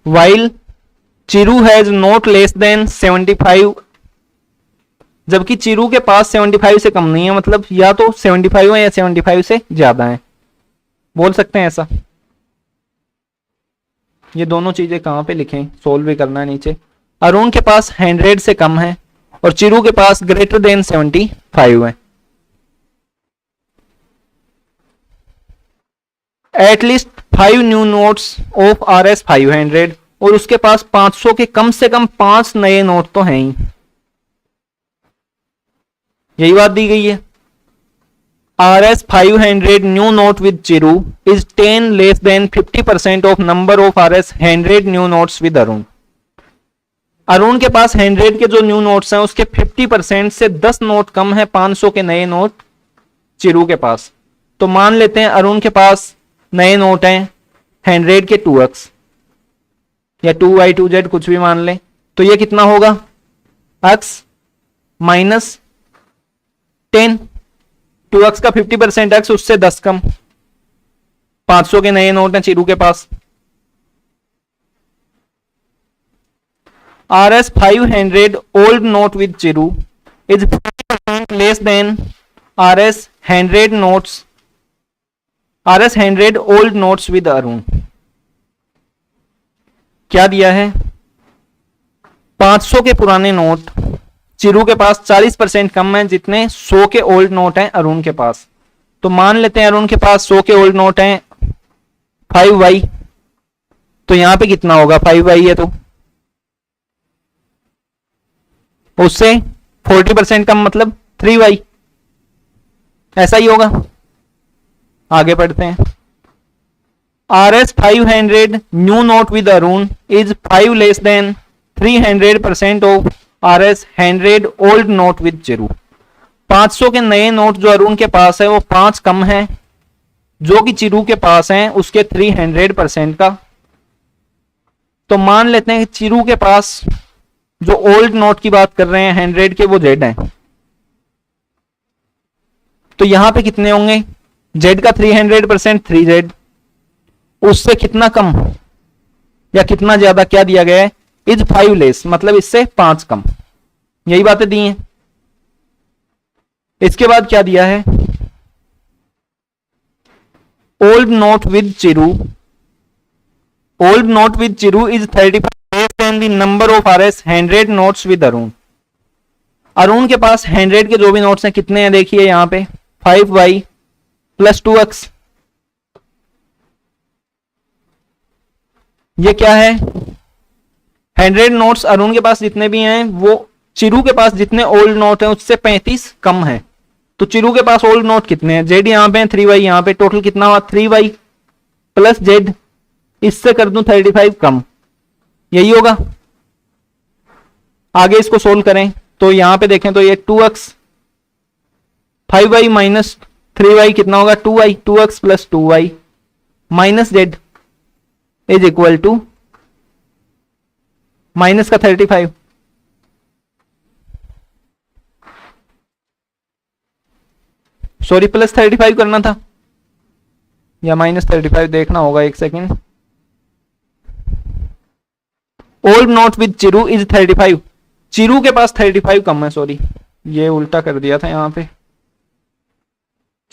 While Chiru has note less than 75। जबकि चिरू के पास 75 से कम नहीं है, मतलब या तो 75 है या 75 से ज्यादा है, बोल सकते हैं ऐसा। ये दोनों चीजें कहां पे लिखें, सोल्व भी करना है नीचे। अरुण के पास 100 से कम है और चिरू के पास ग्रेटर देन 75 है। At least 5 new notes of RS500। और उसके पास 500 के कम से कम 5 नए नोट तो हैं ही। यही बात दी गई है। RS500 new note with Chiru is 10 less than 50% of number of RS100 new notes with Arun. Arun के पास 100 के जो न्यू नोट्स हैं उसके 50% से 10 नोट कम है 500 के नए नोट चिरू के पास। तो मान लेते हैं अरुण के पास नए नोट हैं 100 के 2x या 2y2z, कुछ भी मान लें। तो ये कितना होगा? x minus 10। 2x का 50% x, उससे 10 कम। 500 के नए नोट हैं चिरू के पास। RS500 old note with Chiru is 50% less than RS100 notes, RS100 old notes with Arun. क्या दिया है? 500 के पुराने नोट चिरू के पास 40% कम है, जितने 100 के ओल्ड नोट हैं अरुण के पास। तो मान लेते हैं अरुण के पास 100 के ओल्ड नोट हैं 5y। तो यहां पे कितना होगा? 5y है तो उससे 40% कम, मतलब 3y। ऐसा ही होगा। आगे पढ़ते हैं। RS500 new note with Arun is 5 less than 300% of RS100 old note with Chiru. 500 के नए नोट जो अरुण के पास है वो 5 कम है जो कि चिरू के पास है उसके 300% का। तो मान लेते हैं कि चिरू के पास जो ओल्ड नोट की बात कर रहे हैं 100 के, वो Z है। तो यहां पे कितने होंगे? Z का 300% 3Z, उससे कितना कम या कितना ज्यादा, क्या दिया गया है? इज 5 लेस, मतलब इससे 5 कम। यही बातें दी हैं। इसके बाद क्या दिया है? Old note with Chiru, old note with Chiru is 35 less than the number of RS100 notes with Arun. Arun के पास 100 के जो भी नोट्स हैं कितने हैं? देखिए यहां पे 5y प्लस 2x। ये क्या है? 100 नोट्स अरुण के पास जितने भी हैं वो चिरू के पास जितने ओल्ड नोट हैं उससे 35 कम है। तो चिरू के पास ओल्ड नोट कितने हैं? Z यहां पे 3y, यहां पे टोटल कितना हुआ? 3y प्लस Z, इससे कर दूं 35 कम। यही होगा। आगे इसको सोल्व करें। तो यहां पे देखें तो ये 2x 5y माइनस 3y कितना होगा 2y 2x plus 2y minus z is equal to minus का 35 सॉरी प्लस 35 करना था या माइनस 35 देखना होगा, एक second. Old note with Chiru is 35, चिरू के पास 35 कम है, सॉरी ये उल्टा कर दिया था यहाँ पे।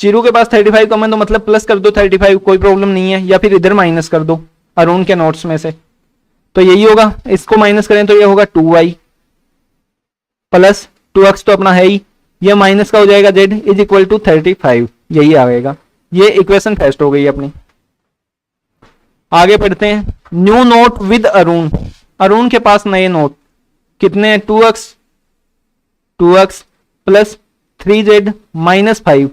चिरू के पास 35 कम है तो मतलब प्लस कर दो 35, कोई प्रॉब्लम नहीं है, या फिर इधर माइनस कर दो अरुण के नोट्स में से, तो यही होगा। इसको माइनस करें तो ये होगा 2y प्लस 2x तो अपना है ही, ये माइनस का हो जाएगा z इज इक्वल टू 35, यही आएगा। ये इक्वेशन फर्स्ट हो गई अपनी। आगे पढ़ते हैं, new note with Arun, Arun के पास नए नोट कितने हैं 2x plus 3z minus 5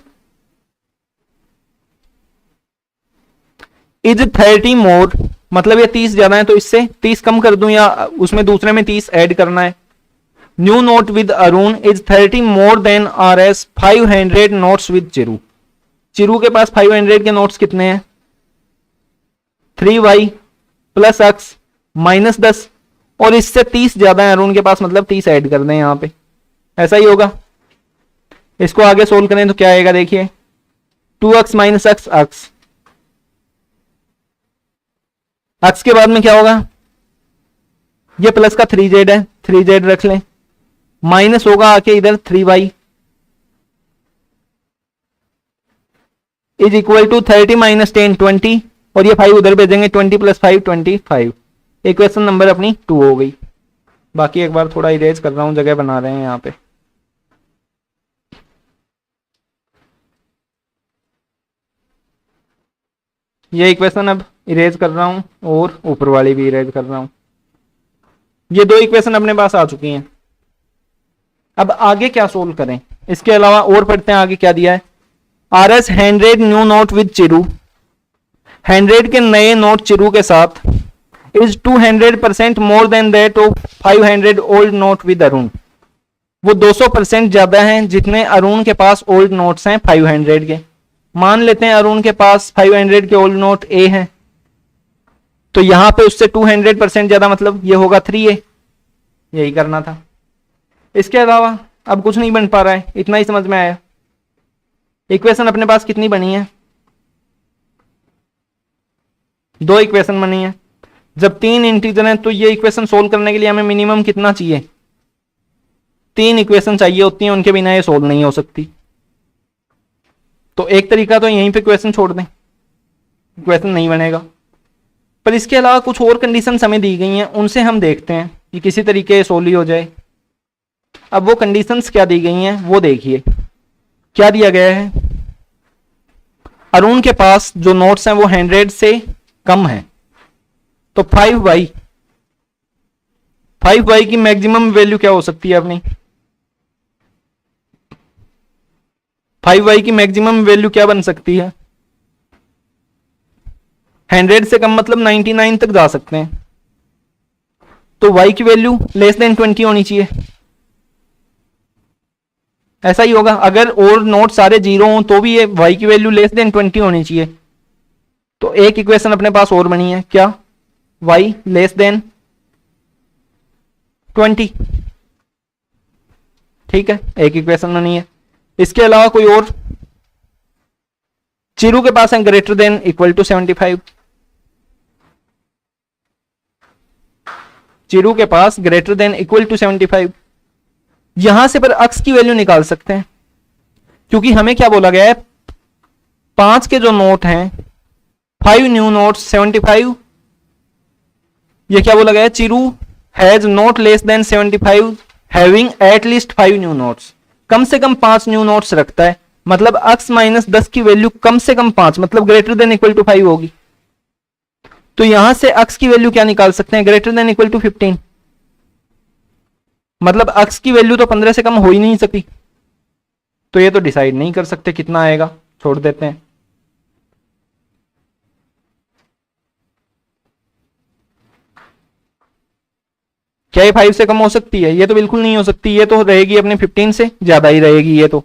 is 30 मोर, मतलब ये 30 ज्यादा है तो इससे 30 कम कर दूं या उसमें दूसरे में 30 ऐड करना है। New note with Arun is 30 more than RS 500 notes with Chiru, Chiru के पास 500 के नोट्स कितने हैं 3y प्लस x माइनस 10, और इससे 30 ज्यादा है अरुण के पास, मतलब 30 ऐड कर दें यहां पे, ऐसा ही होगा। इसको आगे सोल्व करें तो क्या आएगा देखिए 2x माइनस x x के बाद में क्या होगा, ये प्लस का 3z है 3z रख लें, माइनस होगा आके इधर 3y is equal to 30 minus 10 20, और ये 5 उधर भेजेंगे 20 प्लस 5 25। इक्वेशन नंबर अपनी 2 हो गई। बाकी एक बार थोड़ा इरेज कर रहा हूं, जगह बना रहे हैं यहाँ पे। ये इक्वेशन अब इरेज कर रहा हूं और ऊपर वाली भी इरेज कर रहा हूं। ये दो इक्वेशन अपने पास आ चुकी हैं। अब आगे क्या सोल्व करें, इसके अलावा और पढ़ते हैं आगे क्या दिया है। RS 100 न्यू नोट विद चिरू, 100 के नए नोट चिरू के साथ is 200% more than that of 500 old note with Arun, वो 200% ज्यादा हैं जितने अरुण के पास ओल्ड नोट्स हैं 500 के। मान लेते हैं अरुण के पास 500 के ओल्ड नोट A हैं, तो यहां पे उससे 200% ज्यादा मतलब ये होगा 3A, यही करना था। इसके अलावा अब कुछ नहीं बन पा रहा है, इतना ही समझ में आया। इक्वेशन अपने पास कितनी बनी है, 2 इक्वेशन बनी है। जब 3 इंटीजर हैं तो ये इक्वेशन सोल्व करने के लिए हमें मिनिमम कितना चाहिए, 3 इक्वेशन चाहिए होती हैं, उनके बिना ये सोल्व नहीं हो सकती। तो एक तरीका तो यहीं पे क्वेश्चन छोड़ दें, क्वेश्चन नहीं बनेगा। पर इसके अलावा कुछ और कंडीशन हमें दी गई हैं, उनसे हम देखते हैं कि किसी तरीके सोल्व ही हो जाए। अब वो कंडीशंस क्या दी गई हैं वो देखिए। क्या दिया गया है, अरुण के पास जो नोट्स हैं वो 100 से कम है, तो 5y की मैक्सिमम वैल्यू क्या हो सकती है अपनी, 5y की मैक्सिमम वैल्यू क्या बन सकती है, 100 से कम मतलब 99 तक जा सकते हैं, तो y की वैल्यू लेस देन 20 होनी चाहिए। ऐसा ही होगा, अगर और नोट सारे 0 हों तो भी ये y की वैल्यू लेस देन 20 होनी चाहिए। तो एक इक्वेशन अपने पास और बनी है, क्या, y लेस देन 20, ठीक है, एक इक्वेशन बनी है। इसके अलावा कोई और, चिरू के पास है ग्रेटर देन इक्वल टू 75, चिरू के पास ग्रेटर देन इक्वल टू 75। यहां से पर x की वैल्यू निकाल सकते हैं, क्योंकि हमें क्या बोला गया है, 5 के जो नोट हैं 5 न्यू नोट्स 75, ये क्या बोला गया है, Chiru has note less than 75 having at least 5 new notes, कम से कम 5 न्यू नोट्स रखता है, मतलब x माइनस 10 की वैल्यू कम से कम 5 मतलब ग्रेटर देन इक्वल टू 5 होगी। तो यहां से x की वैल्यू क्या निकाल सकते हैं, ग्रेटर देन इक्वल टू 15, मतलब x की वैल्यू तो 15 से कम हो ही नहीं सकती। तो ये तो डिसाइड नहीं कर सकते कितना आएगा, छोड़ देते हैं। क्या ये 5 से कम हो सकती है? ये तो बिल्कुल नहीं हो सकती, ये तो रहेगी अपने 15 से ज्यादा ही रहेगी। ये तो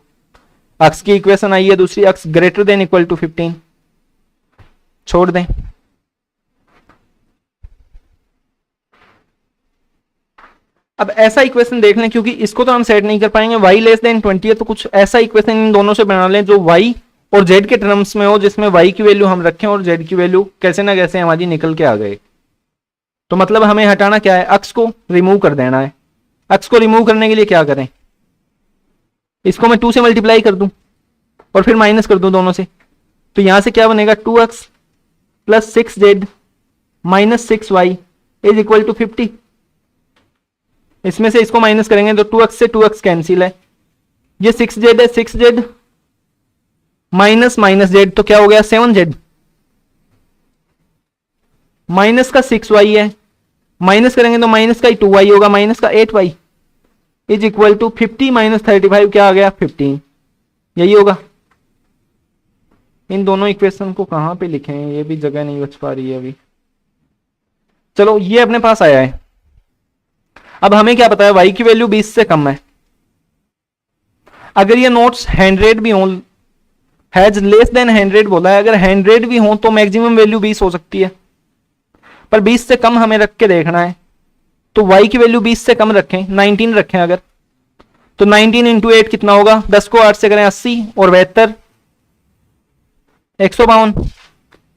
अक्स की इक्वेशन आई है दूसरी, x greater than equal to 15, छोड़ दें। अब ऐसा इक्वेशन देख लें, क्योंकि इसको तो हम सेट नहीं कर पाएंगे, y लेस देन 20 है, तो कुछ ऐसा इक्वेशन इन दोनों से बना लें जो y और z के टर्म्स में हो, जिसमें y की वैल्यू हम रखें और z की वैल्यू कैसे ना कैसे हमारी निकल के आ गए। तो मतलब हमें हटाना क्या है, अक्स को रिमूव कर देना है। अक्स को रिमूव करने के लिए क्या करें, इसको मैं 2 से मल्टीप्लाई कर दूं और फिर माइनस कर दूं दोनों से, तो यहां से क्या बनेगा, 2x plus 6z minus 6y is equal to 50। इसमें से इसको माइनस करेंगे तो 2x से 2x कैंसिल है, ये 6z है, 6z माइनस माइनस z तो क्या हो गया 7z, माइनस का 6y है, माइनस करेंगे तो माइनस का ही 2y होगा, माइनस का 8y is equal to 50 minus 35 क्या आ गया 15, यही होगा। इन दोनों इक्वेशन को कहां पे लिखें, ये भी जगह नहीं बच पा रही है अभी। चलो ये अपने पास आया है। अब हमें क्या पता है, y की वैल्यू 20 से कम है। अगर ये नोट्स 100 भी हो, हैज लेस देन 100 बोला है, अगर 100 भी हो तो मैक्सिमम वैल्यू 20 हो सकती है, पर 20 से कम हमें रख के देखना है। तो y की वैल्यू 20 से कम रखें, 19 रखें अगर, तो 19 इंटू 8 कितना होगा, 10 को 8 से करें 80 और 72 152,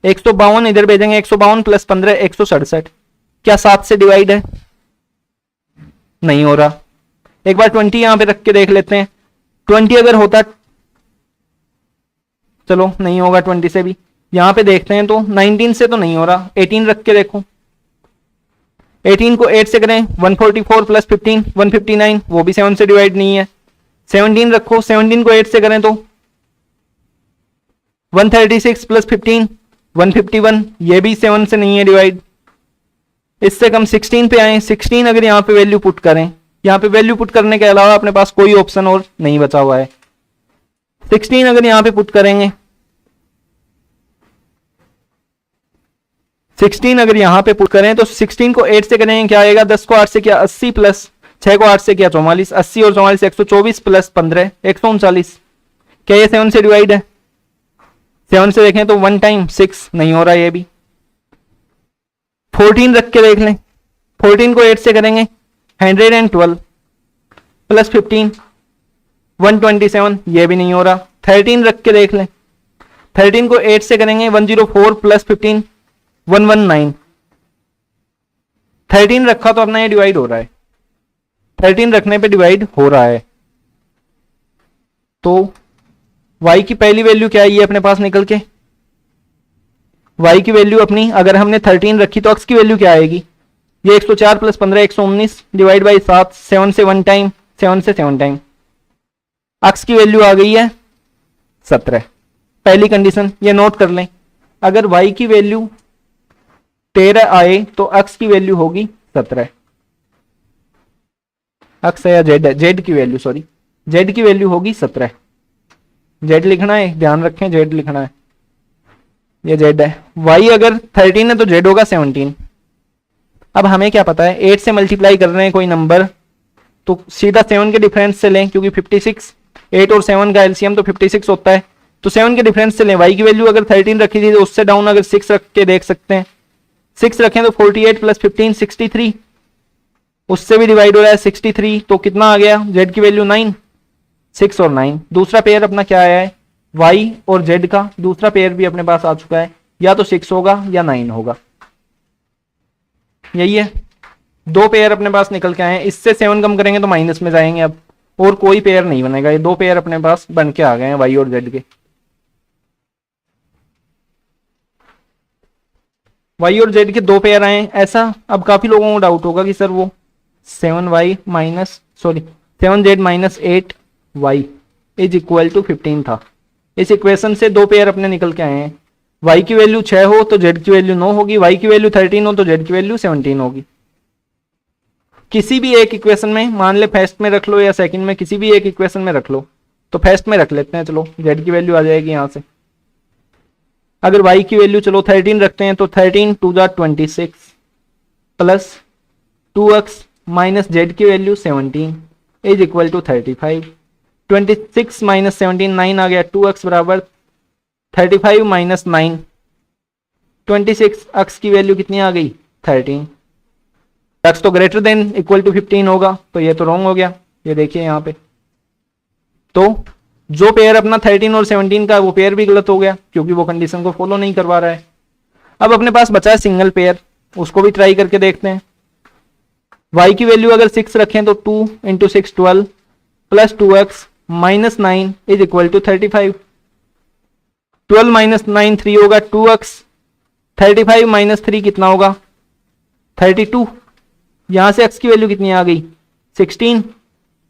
152 इधर भेजेंगे, 152 प्लस 15 167, क्या 7 से डिवाइड है, नहीं हो रहा। एक बार 20 यहां पे रख के देख लेते हैं, 20 अगर होता, चलो नहीं होगा 20 से भी, यहां पे देखते हैं तो 19 से तो नहीं हो रहा, 18 रख के देखो, 18 को 8 से करें 144 प्लस 15 159, वो भी 7 से डिवाइड नहीं है। 17 रखो, 17 को 8 से करें तो 136 प्लस 15 151, ये भी 7 से नहीं है डिवाइड। इससे कम 16 पे आए, 16 अगर यहाँ पे वैल्यू पुट करें, यहाँ पे वैल्यू पुट करने के अलावा अपने पास कोई ऑप्शन और नहीं बचा हुआ है। 16 अगर यहाँ पे पुट करेंगे, 16 अगर यहाँ पे पुट करें तो 16 को 8 से करेंगे क्या आएगा, 10 को 8 से किया 80 प्लस 6 को 8 से किया 44, 80 और 44 124 प्लस 15 139, क्या ये 7 से डिवाइड है, 7 से देखें तो 1 टाइम 6 नहीं हो रहा ये भी। 14 रख के देख लें, 14 को 8 से करेंगे 112 प्लस 15 127, ये भी नहीं हो रहा। 13 रख के देख लें, 13 को 8 से करेंगे 104 प्लस 15 119, 13 रखा तो अपना ये डिवाइड हो रहा है, 13 रखने पे डिवाइड हो रहा है। तो y की पहली वैल्यू क्या है, ये अपने पास निकल के, y की वैल्यू अपनी अगर हमने 13 रखी तो x की वैल्यू क्या आएगी, ये 104 प्लस 15 119 डिवाइड बाई 7, 7 से 1 टाइम 7 से 7 टाइम, x की वैल्यू आ गई है 17। पहली कंडीशन ये नोट कर लें, अगर y की वैल्यू 13 आए तो x की वैल्यू होगी 17। x है या z है, z की वैल्यू, सॉरी z की वैल्यू होगी 17। z लिखना है, ध्यान रखें z लिखना है, ये z है। y अगर 13 है तो z होगा 17। अब हमें क्या पता है, 8 से मल्टीप्लाई कर रहे हैं कोई नंबर, तो सीधा 7 के डिफरेंस से लें, क्योंकि 56 8 और 7 का एलसीएम तो 56 होता है, तो 7 के डिफरेंस से लें। y की वैल्यू अगर 13 रखी थी तो उससे डाउन अगर 6 रख के देख सकते हैं, 6 रखें तो 48 प्लस 15 63, उससे भी डिवाइड हो रहा है 63, तो कितना आ गया, z की वैल्यू 9, 6 और 9। दूसरा पेयर अपना क्या आया है, y और z का दूसरा पेयर भी अपने पास आ चुका है, या तो 6 होगा या 9 होगा, यही है। दो पेयर अपने पास निकल के आए हैं, इससे 7 कम करेंगे तो माइनस में जाएंगे अब, और कोई पेयर नहीं बनेगा, ये दो पेयर अपने पास बन के आ गए हैं y और z के। y और z के दो पेयर आए ऐसा। अब काफी लोगों को डाउट होगा कि सर वो 7z minus 8y is equal to 15 था, इस इक्वेशन से दो पेयर अपने निकल के आए हैं, y की वैल्यू 6 हो तो z की वैल्यू 9 होगी, y की वैल्यू 13 हो तो z की वैल्यू 17 होगी। किसी भी एक इक्वेशन में, मान ले फर्स्ट में रख लो या सेकंड में, किसी भी एक इक्वेशन में रख लो, तो फर्स्ट में रख लेते हैं, चलो z की वैल्यू आ जाएगी यहां से। अगर y की वैल्यू चलो 13 रखते हैं तो 13 2 जा 26 प्लस 2x माइनस जेड की value 17 is equal to 35। 26 minus 17 9 आ गया। 2x बराबर 35 माइनस 9 26। x की वैल्यू कितनी आ गई 13। x तो ग्रेटर देन इक्वल टू 15 होगा, तो ये तो रॉन्ग हो गया। ये देखिए यहाँ पे, तो जो पेयर अपना 13 और 17 का वो पेयर भी गलत हो गया क्योंकि वो कंडीशन को फॉलो नहीं करवा रहा है। अब अपने पास बचा है सिंगल पेयर, उसको भी ट्राई करके देखते हैं। y की वैल्यू अगर 6 रखें तो 2 into 6 12 plus 2x minus 9 is equal to 35। 12 minus 9 3 होगा 2x। 35 माइनस 3 कितना होगा 32। यहां से x की वैल्यू कितनी आ गई 16,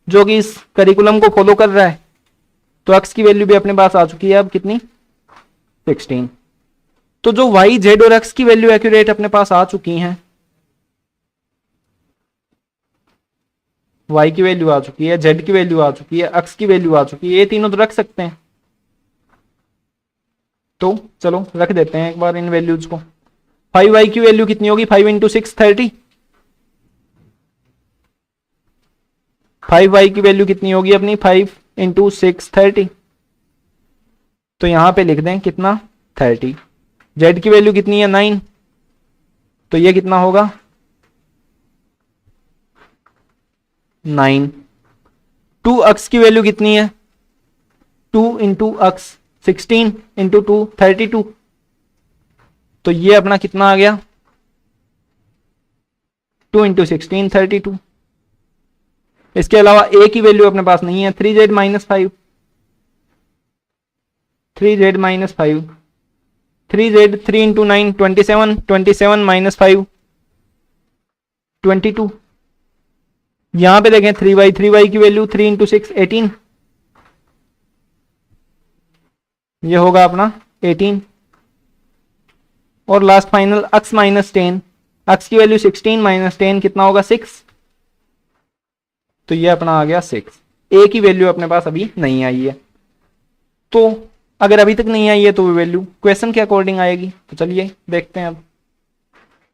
जो कि इस करिकुलम को फॉलो कर रहा है। तो x की वैल्यू भी अपने पास आ चुकी है अब कितनी 16। तो जो y z और x की वैल्यू एक्यूरेट अपने पास आ चुकी हैं, y की वैल्यू आ चुकी है, z की वैल्यू आ चुकी है, x की वैल्यू आ चुकी है, ये तीनों तो रख सकते हैं। तो चलो रख देते हैं एक बार इन वैल्यूज को। 5y की वैल्यू कितनी होगी 5 इंटू 6 30। 5y की वैल्यू कितनी होगी अपनी 5 इंटू 6 30। तो यहां पे लिख दें कितना 30। z की वैल्यू कितनी है 9, तो ये कितना होगा 9। 2x की वैल्यू कितनी है 2 इंटू x 16 इंटू 2 32। तो ये अपना कितना आ गया 2 इंटू 16 32। इसके अलावा a की वैल्यू अपने पास नहीं है 3z minus 5। 3z minus 5 3z 3 into 9 27 27 minus 5 22। यहां पे देखें 3y की वैल्यू 3 इंटू 6 18। ये होगा अपना 18। और last final x minus 10। x की वैल्यू 16 माइनस 10 कितना होगा 6। तो ये अपना आ गया 6। a की वैल्यू अपने पास अभी नहीं आई है, तो अगर अभी तक नहीं आई है तो वैल्यू क्वेश्चन के अकॉर्डिंग आएगी। तो चलिए देखते हैं अब,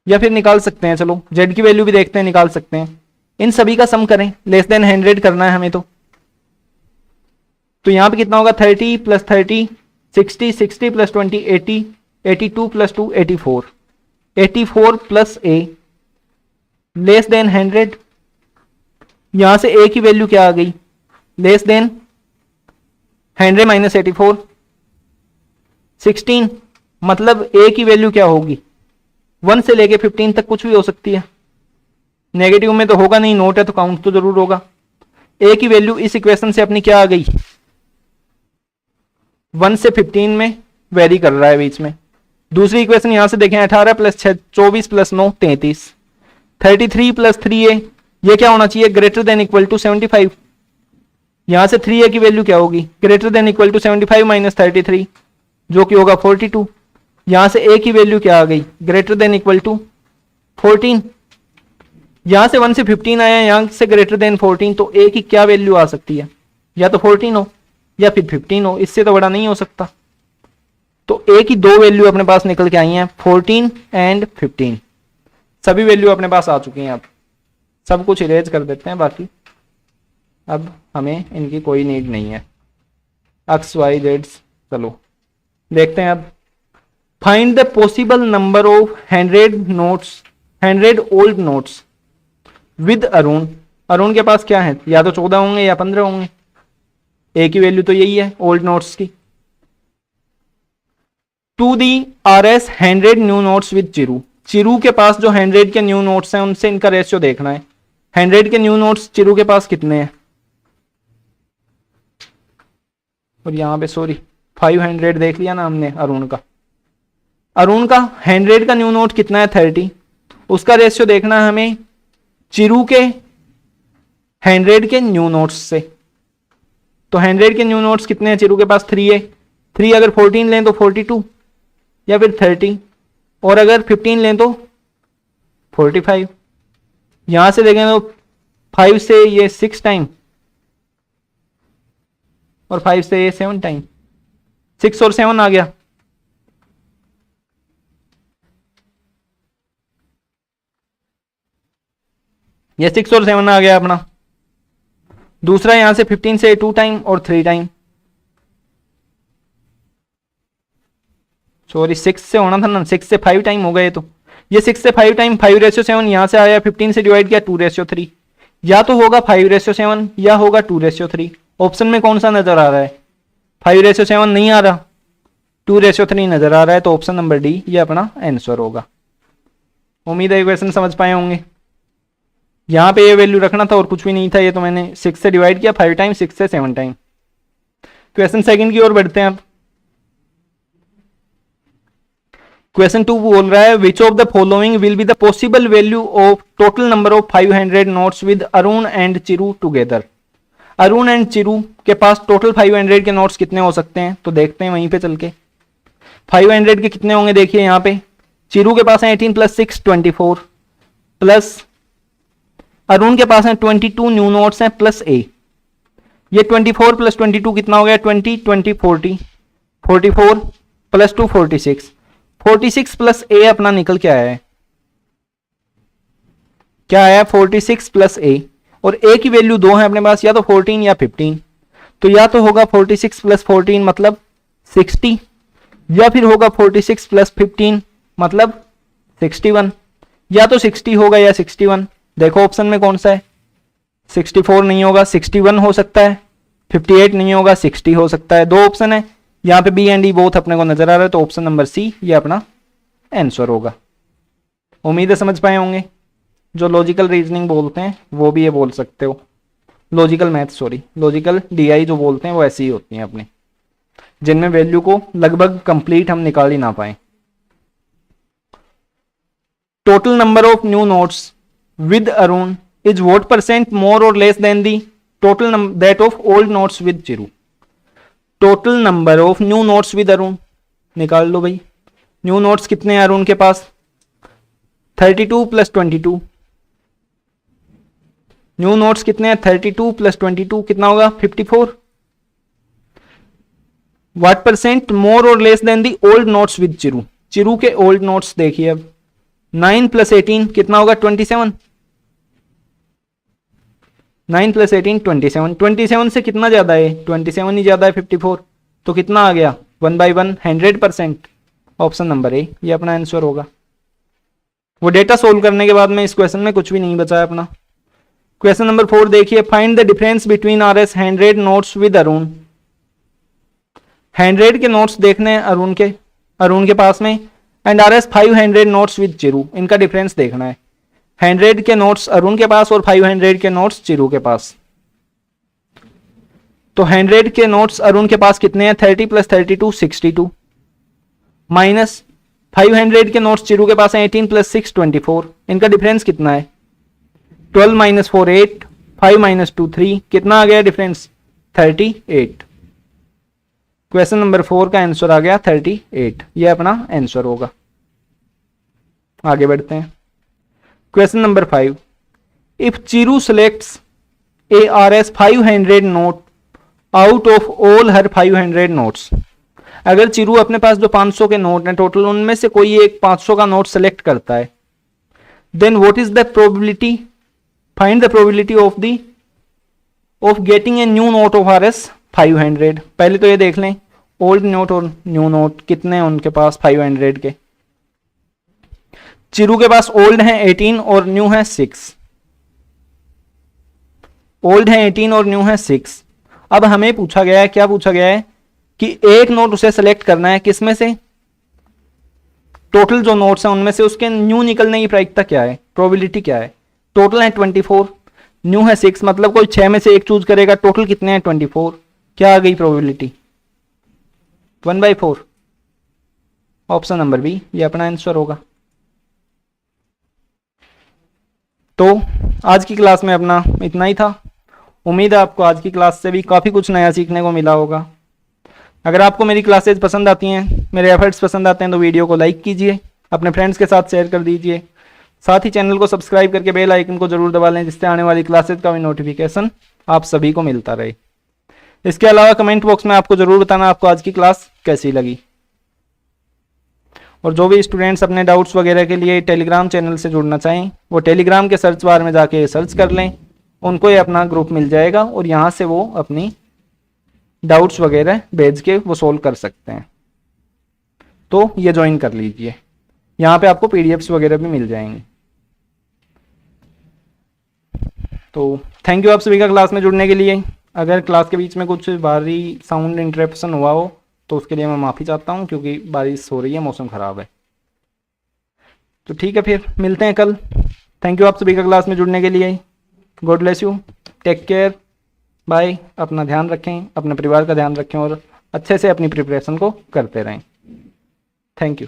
या फिर निकाल सकते हैं। चलो z की वैल्यू भी देखते हैं, निकाल सकते हैं। इन सभी का सम करें, लेस देन 100 करना है हमें। तो यहां पे कितना होगा 30 plus 30 60 60 plus 20 80 82 plus 2 84 84 plus a less than 100। यहां से a की वैल्यू क्या आ गई लेस देन 100 माइनस 84 16। मतलब a की वैल्यू क्या होगी 1 से लेके 15 तक कुछ भी हो सकती है। नेगेटिव में तो होगा नहीं, नोट है तो काउंट तो जरूर होगा। a की वैल्यू इस इक्वेशन से अपनी क्या आ गई 1 से 15 में वेरी कर रहा है बीच में। दूसरी इक्वेशन यहां से देखें 18 प्लस 6 24 प्लस 9 33 33 प्लस 3a ये क्या होना चाहिए ग्रेटर देन इक्वल टू 75। यहां से 3a की वैल्यू क्या होगी greater than equal to 75 minus 33 जो कि होगा 42। यहां से a की वैल्यू क्या आ गई ग्रेटर देन इक्वल टू 14। यहां से 1 से 15 आया, यहां से ग्रेटर देन 14, तो a की क्या वैल्यू आ सकती है या तो 14 हो या फिर 15 हो, इससे तो बड़ा नहीं हो सकता। तो a की दो वैल्यू अपने पास निकल के आई हैं 14 एंड 15। सभी वैल्यू अपने पास आ चुकी हैं। अब सब कुछ इरेज कर देते हैं, बाकी अब हमें इनकी कोई नीड नहीं है। एक्स वाई जेड चलो देखते हैं। अब find the possible number of 100 old notes with Arun. Arun के पास क्या है, या तो 14 होंगे या 15 होंगे। ए की वैल्यू तो यही है ओल्ड नोट्स की। To the R S 100 new notes with Chiru. Chiru के पास जो 100 के न्यू नोट्स हैं उनसे इनका रेशियो देखना है। 100 के न्यू नोट्स चिरू के पास कितने हैं, और यहां पे सॉरी 500 देख लिया ना हमने अरुण का। अरुण का 100 का न्यू नोट कितना है 30। उसका रेशियो देखना है हमें चिरू के 100 के न्यू नोट्स से। तो 100 के न्यू नोट्स कितने हैं चिरू के पास 3 है। 3 अगर 14 लें तो 42 या फिर 30, और अगर 15 लें तो 45। यहां से देखें तो 5 से ये 6 टाइम और 5 से ये 7 टाइम, 6 और 7 आ गया। ये 6 और 7 आ गया अपना। दूसरा यहां से 15 से 2 टाइम और 3 टाइम, सॉरी 6 से होना था ना, 6 से 5 टाइम हो गए। तो ये 6 से 5 टाइम 5/7 यहां से आया, 15 से डिवाइड किया 2/3। या तो होगा 5/7 या होगा 2/3। ऑप्शन में कौन सा नजर आ रहा है? 5/7 नहीं आ रहा, 2/3 नजर आ रहा है। तो ऑप्शन नंबर डी ये अपना आंसर होगा। उम्मीद है क्वेश्चन समझ पाए होंगे। यहां पे ये वैल्यू रखना था और कुछ भी नहीं था, ये तो मैंने 6 से डिवाइड किया 5 टाइम, 6 से 7 टाइम। क्वेश्चन सेकंड की ओर बढ़ते हैं अब। क्वेश्चन 2 बोल रहा है which of the following will be the possible value of total number of 500 notes with Arun and Chiru together. Arun and Chiru के पास टोटल 500 के नोट्स कितने हो सकते हैं? तो देखते हैं वहीं पे चल के। 500 के कितने होंगे देखिए यहाँ पे। चिरू के पास है 18 + 6 24, प्लस अरुण के पास है 22 न्यू नोट्स हैं प्लस ए। ये 24 + 22 कितना हो गया? 20 20 40, 44 + 2 46, 46 प्लस ए अपना निकल के आया है। क्या आया? 46 प्लस ए। और ए की वैल्यू 2 है अपने पास, या तो 14 या 15। तो या तो होगा 46 + 14 मतलब 60, या फिर होगा 46 + 15 मतलब 61, या तो 60 होगा या 61। देखो ऑप्शन में कौन सा है? 64 नहीं होगा, 61 हो सकता है, 58 नहीं होगा, 60 हो सकता है। दो ऑप्शन है यहाँ पे, बी एंड डी बोथ अपने को नजर आ रहा है। तो ऑप्शन नंबर सी ये अपना आंसर होगा। उम्मीद है समझ पाए होंगे। जो लॉजिकल रीजनिंग बोलते हैं वो भी ये बोल सकते हो, logical math, sorry logical DI जो बोलते हैं वो ऐसी ही होती हैं अपनी, जिनमें वैल्यू को लगभग कंप्लीट हम निकाल ही ना पाए। Total number of new notes with Arun is what % more और less than the total that of old notes with Chiru. Total number of new notes with Arun निकाल लो भाई। न्यू नोट्स कितने हैं अरुण के पास? 32 + 22। न्यू नोट्स कितने हैं? 32 + 22 कितना होगा? 54। व्हाट % मोर और less than the old notes with Chiru. Chiru के ओल्ड नोट्स देखिए अब। 9 + 18 कितना होगा? 27। 9 + 18 27। 27 से कितना ज्यादा है? 27 ही ज्यादा है 54। तो कितना आ गया? 1/1 100%। ऑप्शन नंबर ए ये अपना आंसर होगा। वो डेटा सोल्व करने के बाद में इस क्वेश्चन में कुछ भी नहीं बचा है अपना। क्वेश्चन नंबर 4 देखिए, find the difference between RS 100 notes with Arun. 100 के नोट्स देखने हैं अरुण के पास में, एंड RS 500 नोट्स विद चिरू, इनका डिफरेंस देखना है। 100 के नोट्स अरुण के पास और 500 के नोट्स चिरू के पास। तो 100 के नोट्स अरुण के पास कितने हैं? 30 + 32 62, माइनस 500 के नोट्स चिरू के पास है 18 + 6 24। इनका डिफरेंस कितना है? 12 - 4 8, 5 - 2 3, कितना आ गया डिफरेंस? 38। क्वेश्चन नंबर 4 का आंसर आ गया 38, ये अपना आंसर होगा। आगे बढ़ते हैं। Question number 5, if Chiru selects A RS 500 note out of all her 500 notes. अगर चिरू अपने पास जो 500 के नोट हैं टोटल, उनमें से कोई एक 500 का नोट सेलेक्ट करता है, then what is the probability, find the probability of getting a new note of RS 500। पहले तो ये देख लें ओल्ड नोट और न्यू नोट कितने हैं उनके पास 500 के। चिरू के पास ओल्ड है 18 और न्यू है 6। ओल्ड है 18 और न्यू है 6। अब हमें पूछा गया है, क्या पूछा गया है कि एक नोट उसे सेलेक्ट करना है, किसमें से? टोटल जो नोट्स हैं उनमें से उसके न्यू निकलने की प्रायिकता क्या है, प्रोबेबिलिटी क्या है? टोटल है 24, न्यू है 6, मतलब कोई 6 में से एक चूज करेगा। टोटल कितने हैं? 24। क्या आ गई प्रोबेबिलिटी? 1/4। ऑप्शन नंबर बी ये अपना आंसर होगा। तो आज की क्लास में अपना इतना ही था। उम्मीद है आपको आज की क्लास से भी काफ़ी कुछ नया सीखने को मिला होगा। अगर आपको मेरी क्लासेज पसंद आती हैं, मेरे एफर्ट्स पसंद आते हैं, तो वीडियो को लाइक कीजिए, अपने फ्रेंड्स के साथ शेयर कर दीजिए। साथ ही चैनल को सब्सक्राइब करके बेल आइकन को जरूर दबा लें, जिससे आने वाली क्लासेज का भी नोटिफिकेशन आप सभी को मिलता रहे। इसके अलावा कमेंट बॉक्स में आपको जरूर बताना आपको आज की क्लास कैसी लगी। और जो भी स्टूडेंट्स अपने डाउट्स वगैरह के लिए टेलीग्राम चैनल से जुड़ना चाहें वो टेलीग्राम के सर्च बार में जाके सर्च कर लें, उनको ये अपना ग्रुप मिल जाएगा और यहाँ से वो अपनी डाउट्स वगैरह भेज के वो सोल्व कर सकते हैं। तो ये ज्वाइन कर लीजिए, यहाँ पे आपको पीडीएफ्स वगैरह भी मिल जाएंगे। तो थैंक यू आप सभी का क्लास में जुड़ने के लिए। अगर क्लास के बीच में कुछ भारी साउंड इंटरप्शन हुआ हो तो उसके लिए मैं माफ़ी चाहता हूँ, क्योंकि बारिश हो रही है, मौसम ख़राब है। तो ठीक है, फिर मिलते हैं कल। थैंक यू आप सभी का क्लास में जुड़ने के लिए। God bless you, take care, bye. अपना ध्यान रखें, अपने परिवार का ध्यान रखें और अच्छे से अपनी प्रिपरेशन को करते रहें। Thank you.